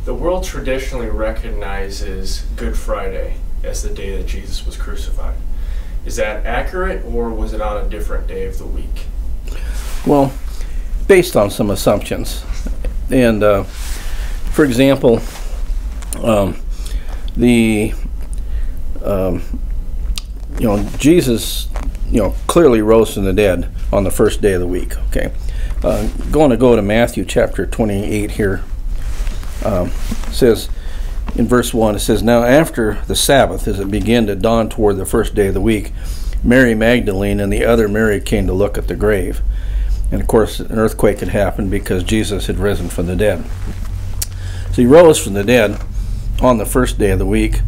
The world traditionally recognizes Good Friday as the day that Jesus was crucified. Is that accurate, or was it on a different day of the week? Well, based on some assumptions. And for example, Jesus, clearly rose from the dead on the first day of the week. Okay, going to go to Matthew chapter 28 here. Says in verse 1, it says, "Now after the Sabbath, as it began to dawn toward the first day of the week, Mary Magdalene and the other Mary came to look at the grave." And of course, an earthquake had happened because Jesus had risen from the dead. So he rose from the dead on the first day of the week.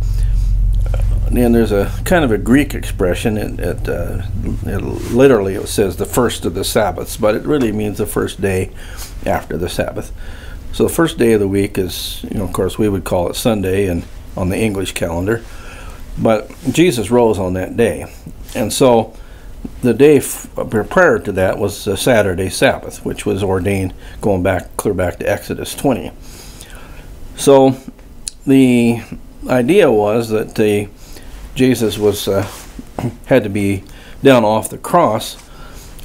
And there's a kind of a Greek expression. Literally it says the first of the Sabbaths, but it really means the first day after the Sabbath. So the first day of the week is, of course, we would call it Sunday and on the English calendar. But Jesus rose on that day. And so the day prior to that was the Saturday Sabbath, which was ordained going back, clear back to Exodus 20. So the idea was that Jesus was had to be down off the cross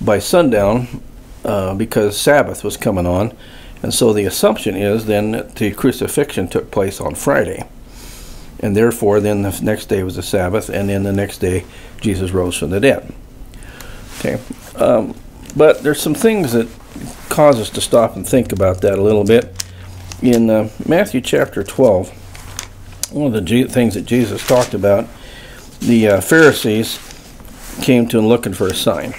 by sundown because Sabbath was coming on. And so the assumption is then that the crucifixion took place on Friday. And therefore then the next day was the Sabbath, and then the next day Jesus rose from the dead. Okay, but there's some things that cause us to stop and think about that a little bit. In Matthew chapter 12, one of the things that Jesus talked about, the Pharisees came to him looking for a sign.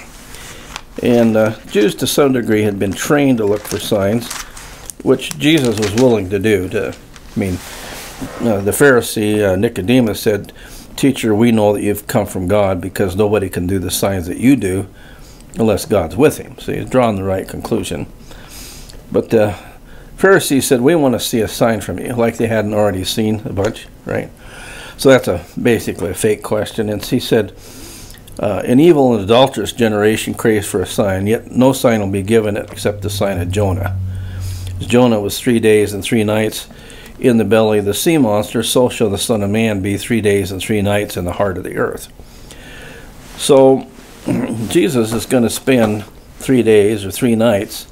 And Jews to some degree had been trained to look for signs, which Jesus was willing to do. The Pharisee Nicodemus said, "Teacher, we know that you've come from God because nobody can do the signs that you do unless God's with him." So he's drawn the right conclusion. But the Pharisees said, "We want to see a sign from you," like they hadn't already seen a bunch, right? So that's basically a fake question. And he said, "An evil and adulterous generation craves for a sign, yet no sign will be given it except the sign of Jonah. As Jonah was 3 days and 3 nights in the belly of the sea monster, so shall the Son of Man be 3 days and 3 nights in the heart of the earth." So Jesus is going to spend 3 days or 3 nights.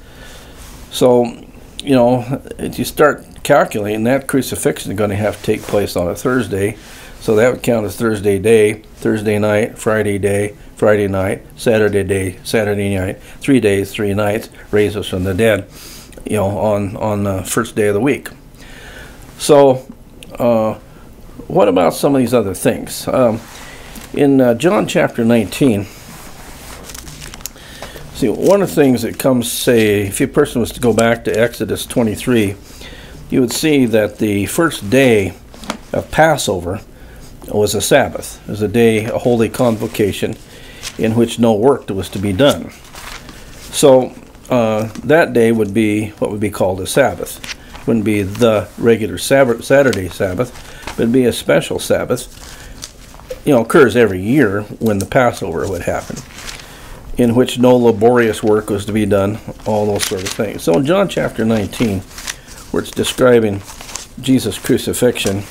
So, if you start calculating, that crucifixion is going to have to take place on a Thursday. So that would count as Thursday day, Thursday night, Friday day, Friday night, Saturday day, Saturday night, 3 days, 3 nights, raise us from the dead, on the first day of the week. So what about some of these other things? In John chapter 19, see, one of the things that comes, say, if a person was to go back to Exodus 23, you would see that the first day of Passover was a Sabbath. It was a holy convocation in which no work was to be done. So that day would be what would be called a Sabbath. It wouldn't be the regular Saturday Sabbath, but it'd be a special Sabbath. Occurs every year when the Passover would happen, in which no laborious work was to be done, all those sort of things. So in John chapter 19, where it's describing Jesus' crucifixion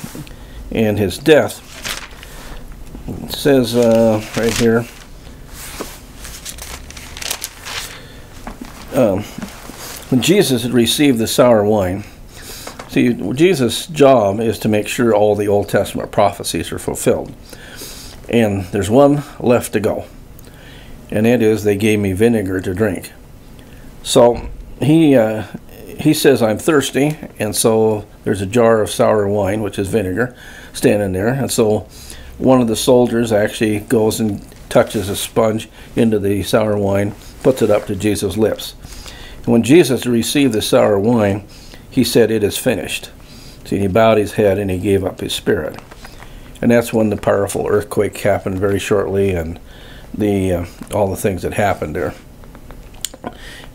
and his death, it says right here, when Jesus had received the sour wine. See, Jesus' job is to make sure all the Old Testament prophecies are fulfilled. And there's one left to go. And it is, they gave me vinegar to drink. So he says, "I'm thirsty," and so there's a jar of sour wine, which is vinegar, standing there. And so one of the soldiers actually goes and touches a sponge into the sour wine, puts it up to Jesus' lips. And when Jesus received the sour wine, he said, "It is finished." See, he bowed his head and he gave up his spirit. And that's when the powerful earthquake happened very shortly, and all the things that happened there.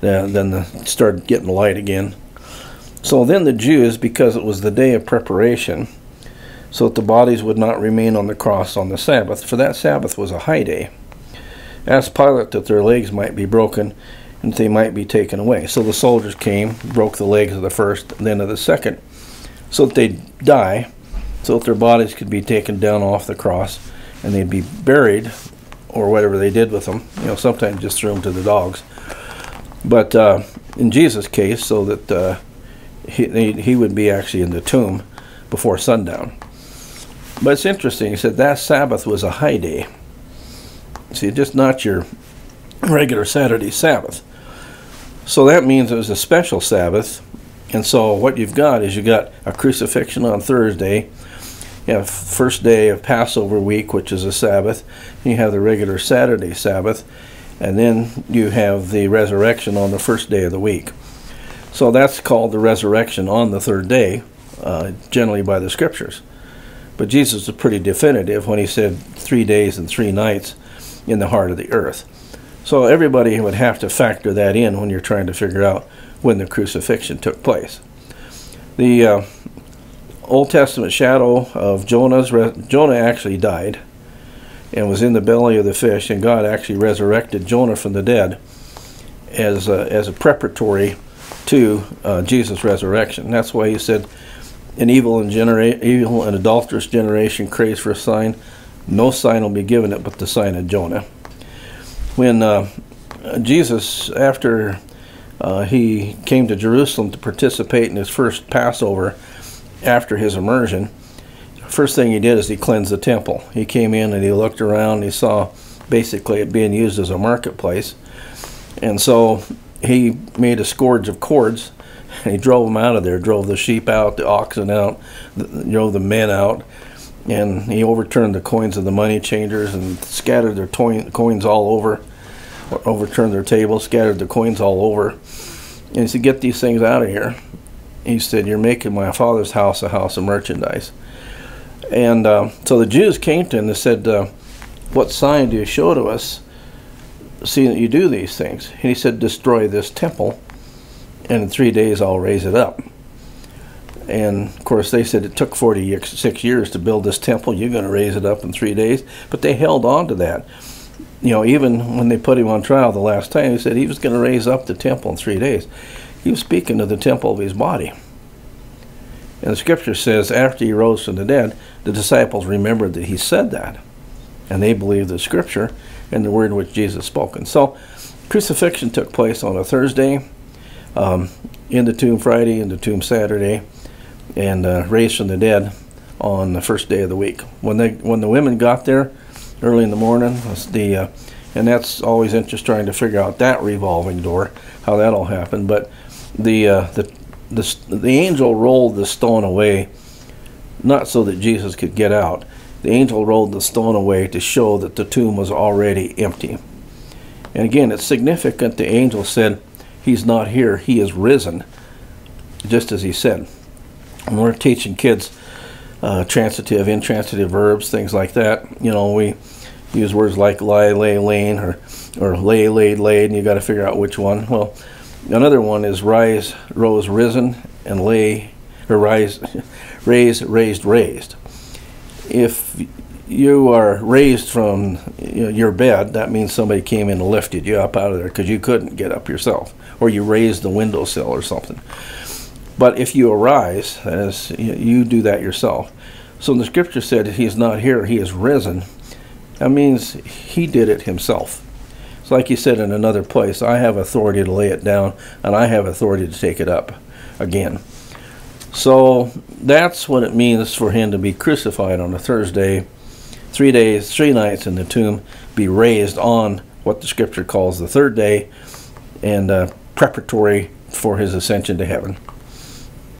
Then it started getting light again. So then the Jews, because it was the day of preparation, so that the bodies would not remain on the cross on the Sabbath, for that Sabbath was a high day, asked Pilate that their legs might be broken and they might be taken away. So the soldiers came, broke the legs of the first and then of the second so that they'd die, so that their bodies could be taken down off the cross, and they'd be buried, or whatever they did with them. Sometimes just threw them to the dogs. But in Jesus' case, so that he would be actually in the tomb before sundown. But it's interesting, he said that Sabbath was a high day. See, just not your regular Saturday Sabbath. So that means it was a special Sabbath. And so what you've got is you got a crucifixion on Thursday. You have first day of Passover week, which is a Sabbath. You have the regular Saturday Sabbath. And then you have the resurrection on the first day of the week. So that's called the resurrection on the third day, generally by the Scriptures. But Jesus was pretty definitive when he said 3 days and 3 nights in the heart of the earth. So everybody would have to factor that in when you're trying to figure out when the crucifixion took place. The Old Testament shadow of Jonah actually died and was in the belly of the fish, and God actually resurrected Jonah from the dead as a preparatory to Jesus' resurrection. That's why he said, an evil and adulterous generation craves for a sign. No sign will be given it but the sign of Jonah. When Jesus, after he came to Jerusalem to participate in his first Passover after his immersion, first thing he did is he cleansed the temple. He came in and he looked around and he saw basically it being used as a marketplace. And so he made a scourge of cords and he drove them out of there, drove the sheep out, the oxen out, drove the men out, and he overturned the coins of the money changers and scattered their coins all over, or overturned their tables, scattered the coins all over. And he said, get these things out of here. He said, you're making my Father's house a house of merchandise. And so the Jews came to him and said, what sign do you show to us, seeing that you do these things? And he said, destroy this temple, and in 3 days I'll raise it up. And of course they said it took 46 years to build this temple. You're going to raise it up in 3 days. But they held on to that. Even when they put him on trial the last time, he said he was going to raise up the temple in 3 days. He was speaking of the temple of his body. And the Scripture says after he rose from the dead, the disciples remembered that he said that. And they believed the Scripture and the word which Jesus spoke. And so crucifixion took place on a Thursday, in the tomb Friday, in the tomb Saturday, and raised from the dead on the first day of the week. When the women got there early in the morning, and that's always interesting trying to figure out that revolving door, how that all happened. But the angel rolled the stone away, not so that Jesus could get out. The angel rolled the stone away to show that the tomb was already empty. And again, it's significant. The angel said, he's not here, he is risen, just as he said. When we're teaching kids transitive, intransitive verbs, things like that, we use words like lie, lay, lain, or lay, laid, laid, and you got to figure out which one. Well, another one is rise, rose, risen, and lay, or rise, raise, raised, raised. If you are raised from your bed, that means somebody came in and lifted you up out of there because you couldn't get up yourself, or you raised the windowsill or something. But if you arise, that is, you do that yourself. So the Scripture said he's not here, he is risen. That means he did it himself. It's like he said in another place, I have authority to lay it down, and I have authority to take it up again. So that's what it means for him to be crucified on a Thursday, 3 days, 3 nights in the tomb, be raised on what the Scripture calls the third day, and preparatory for his ascension to heaven.